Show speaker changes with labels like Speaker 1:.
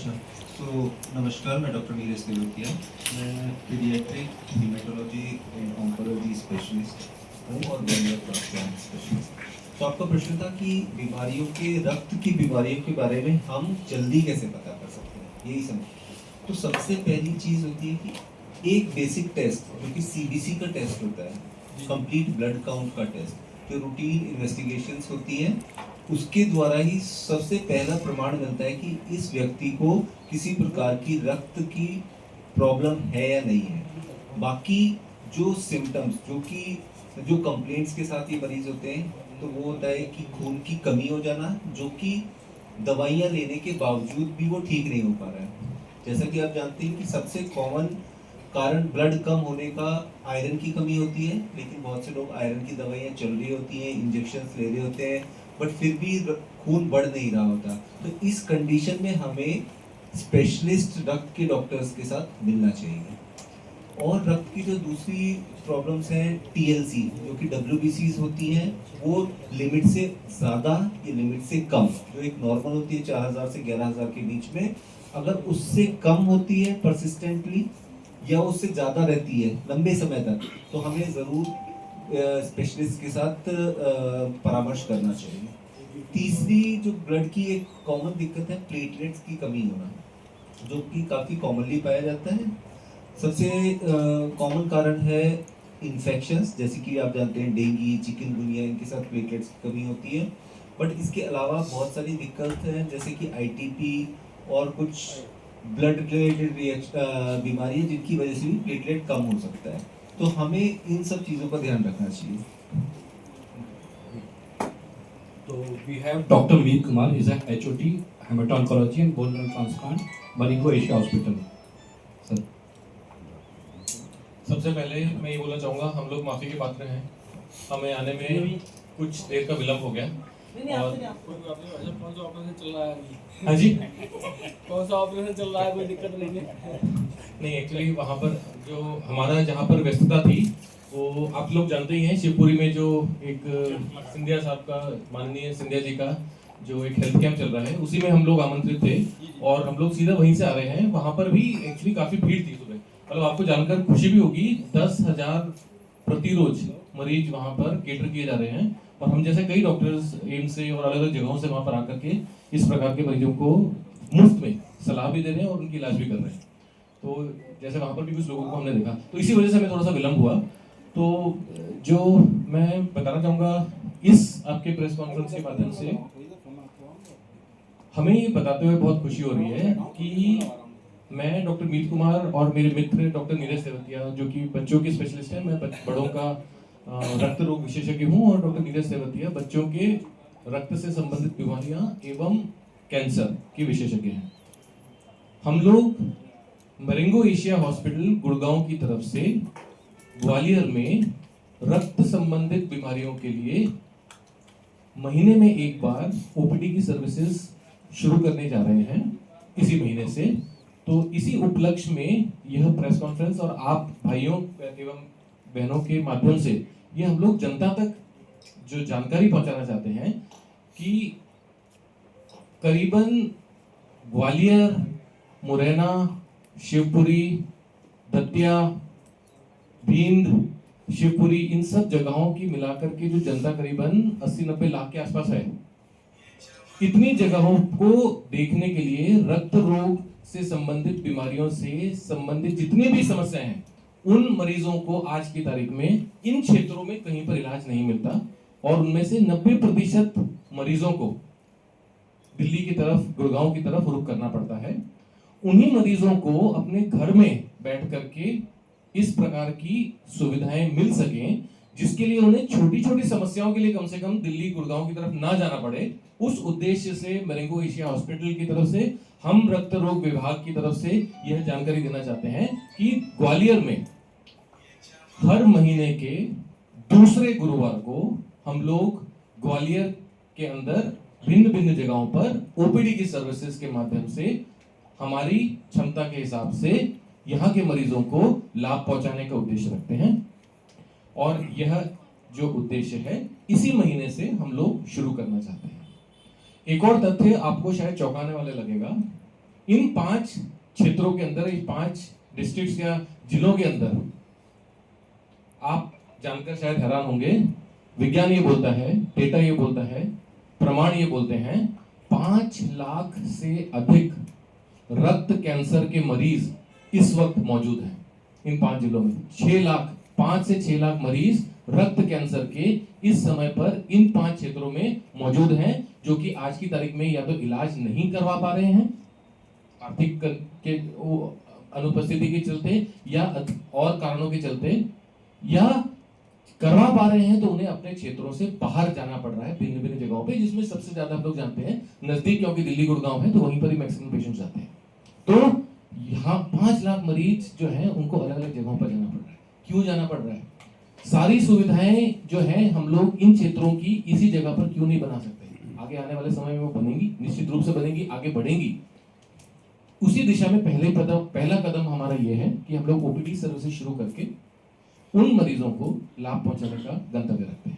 Speaker 1: अच्छा, तो नमस्कार, मैं डॉक्टर नीरज तिलोकिया। मैं paediatric haematology and oncology specialist हूँ और वेलनेस ट्रांसप्लांट स्पेशलिस्ट। तो आपका प्रश्न था कि बीमारियों के रक्त की बीमारियों के बारे में हम जल्दी कैसे पता कर सकते हैं, यही समझ। तो सबसे पहली चीज़ होती है कि एक बेसिक टेस्ट जो कि सीबीसी का टेस्ट होता है, कंप्लीट ब्लड काउंट का टेस्ट, जो रूटीन इन्वेस्टिगेशंस होती हैं, उसके द्वारा ही सबसे पहला प्रमाण मिलता है कि इस व्यक्ति को किसी प्रकार की रक्त की प्रॉब्लम है या नहीं है। बाकी जो सिम्टम्स जो कंप्लेंट्स के साथ ये मरीज होते हैं, तो वो होता है कि खून की कमी हो जाना, जो कि दवाइयाँ लेने के बावजूद भी वो ठीक नहीं हो पा रहा है। जैसा कि आप जानते हैं कि सबसे कॉमन कारण ब्लड कम होने का आयरन की कमी होती है, लेकिन बहुत से लोग आयरन की दवाइयाँ चल रही होती हैं, इंजेक्शंस ले रहे होते हैं, बट फिर भी खून बढ़ नहीं रहा होता। तो इस कंडीशन में हमें स्पेशलिस्ट रक्त के डॉक्टर्स के साथ मिलना चाहिए। और रक्त की जो दूसरी प्रॉब्लम्स हैं, टीएलसी जो कि डब्ल्यूबीसीज होती हैं, वो लिमिट से ज़्यादा या लिमिट से कम, जो एक नॉर्मल होती है 4000 से 11000 के बीच में, अगर उससे कम होती है परसिस्टेंटली या उससे ज़्यादा रहती है लंबे समय तक, तो हमें ज़रूर स्पेशलिस्ट के साथ परामर्श करना चाहिए। तीसरी जो ब्लड की एक कॉमन दिक्कत है, प्लेटलेट्स की कमी होना, जो कि काफ़ी कॉमनली पाया जाता है। सबसे कॉमन कारण है इन्फेक्शंस, जैसे कि आप जानते हैं डेंगू, चिकनगुनिया, इनके साथ प्लेटलेट्स की कमी होती है। बट इसके अलावा बहुत सारी दिक्कत हैं, जैसे कि आईटीपी और कुछ ब्लड रिलेटेड बीमारी है, जिनकी वजह से भी प्लेटलेट कम हो सकता है। तो हमें इन सब चीज़ों का ध्यान रखना चाहिए।
Speaker 2: So we have Dr. Meet Kumar. He's a HOT, Hemato-oncology and Bone Marrow Transplant, Maringo Asia Hospital. Sir.
Speaker 3: सबसे पहले मैं ये बोलना चाहूँगा, हम लोग माफ़ी के पात्र हैं, हमें आने में कुछ देर का विलम्ब हो गया। और
Speaker 4: कौन सा ऑपरेशन चल रहा है अभी?
Speaker 3: हाँ जी,
Speaker 4: कौन सा ऑपरेशन चल रहा है, कोई दिक्कत नहीं है?
Speaker 3: नहीं एक्चुअली वहाँ पर जो हमारा जहाँ पर व्यस्तता थी, वो आप लोग जानते ही हैं, शिवपुरी में जो एक सिंधिया साहब का, माननीय सिंधिया जी का जो एक हेल्थ कैंप चल रहा है, उसी में हम लोग आमंत्रित थे और हम लोग सीधा वहीं से आ रहे हैं। वहाँ पर भी एक्चुअली काफ़ी भीड़ थी सुबह। मतलब आपको जानकर खुशी भी होगी, 10,000 प्रतिरोज मरीज वहाँ पर केटर किए जा रहे हैं। और हम जैसे कई डॉक्टर्स एम्स से और अलग अलग जगहों से वहाँ पर आकर के इस प्रकार के मरीजों को मुफ्त में सलाह भी दे रहे हैं और उनकी इलाज भी कर रहे हैं। तो जैसे वहाँ पर भी कुछ लोगों को हमने देखा, तो इसी वजह से हमें थोड़ा सा विलम्ब हुआ। तो जो मैं बताना चाहूँगा, इस आपके प्रेस कॉन्फ्रेंस के माध्यम से हमें ये बताते हुए बहुत खुशी हो रही है कि मैं डॉक्टर मीत कुमार और मेरे मित्र डॉक्टर नीरज सेवतिया, जो कि बच्चों के स्पेशलिस्ट हैं, मैं बड़ों का रक्त रोग विशेषज्ञ हूँ, और डॉक्टर नीरज सेवतिया बच्चों के रक्त से संबंधित बीमारियां एवं कैंसर के विशेषज्ञ हैं। हम लोग मरिंगो एशिया हॉस्पिटल गुड़गांव की तरफ से ग्वालियर में रक्त संबंधित बीमारियों के लिए महीने में एक बार ओपीडी की सर्विसेज शुरू करने जा रहे हैं इसी महीने से। तो इसी उपलक्ष्य में यह प्रेस कॉन्फ्रेंस और आप भाइयों एवं बहनों के माध्यम से ये हम लोग जनता तक जो जानकारी पहुंचाना चाहते हैं कि करीबन ग्वालियर, मुरैना, शिवपुरी, दतिया, भिंड, शिवपुरी, इन सब जगहों की मिलाकर के जो जनता करीबन 80-90 लाख के आसपास है, इतनी जगहों को देखने के लिए रक्त रोग से संबंधित बीमारियों से संबंधित जितनी भी समस्याएं हैं, उन मरीजों को आज की तारीख में इन क्षेत्रों में कहीं पर इलाज नहीं मिलता, और उनमें से 90% मरीजों को दिल्ली की तरफ, गुड़गांव की तरफ रुख करना पड़ता है। उन्हीं मरीजों को अपने घर में बैठ करके इस प्रकार की सुविधाएं मिल सकें, जिसके लिए उन्हें छोटी छोटी समस्याओं के लिए कम से कम दिल्ली, गुड़गांव की तरफ ना जाना पड़े, उस उद्देश्य से मरिंगो एशिया हॉस्पिटल की तरफ से हम रक्त रोग विभाग की तरफ से यह जानकारी देना चाहते हैं कि ग्वालियर में हर महीने के दूसरे गुरुवार को हम लोग ग्वालियर के अंदर भिन्न भिन्न जगहों पर ओपीडी की सर्विसेज के माध्यम से हमारी क्षमता के हिसाब से यहाँ के मरीजों को लाभ पहुंचाने का उद्देश्य रखते हैं। और यह जो उद्देश्य है, इसी महीने से हम लोग शुरू करना चाहते हैं। एक और तथ्य आपको शायद चौंकाने वाले लगेगा इन 5 क्षेत्रों के अंदर, इन 5 डिस्ट्रिक्ट्स या जिलों के अंदर आप जानकर शायद हैरान होंगे, विज्ञान ये बोलता है, डेटा ये बोलता है, प्रमाण ये बोलते हैं 5 लाख से अधिक रक्त कैंसर के मरीज इस वक्त मौजूद हैं इन 5 जिलों में। 5 से 6 लाख मरीज रक्त कैंसर के इस समय पर इन 5 क्षेत्रों में मौजूद हैं, जो कि आज की तारीख में या तो इलाज नहीं करवा पा रहे हैं आर्थिक के अनुपस्थिति के चलते या और कारणों के चलते, या करवा पा रहे हैं तो उन्हें अपने क्षेत्रों से बाहर जाना पड़ रहा है भिन्न भिन्न जगहों पे, जिसमें सबसे ज्यादा आप लोग जानते हैं नजदीक, क्योंकि दिल्ली गुड़गांव है तो वहीं पर ही मैक्सिमम पेशेंट्स आते हैं। तो यहाँ 5 लाख मरीज जो हैं उनको अलग अलग जगहों पर जाना पड़ रहा है। क्यों जाना पड़ रहा है? सारी सुविधाएं जो हैं हम लोग इन क्षेत्रों की इसी जगह पर क्यों नहीं बना सकते? आगे आने वाले समय में वो बनेंगी, निश्चित रूप से बनेंगी, आगे बढ़ेंगी। उसी दिशा में पहला कदम हमारा ये है कि हम लोग ओपीडी सर्विसेज शुरू करके उन मरीजों को लाभ पहुंचाने का गंतव्य रखते हैं।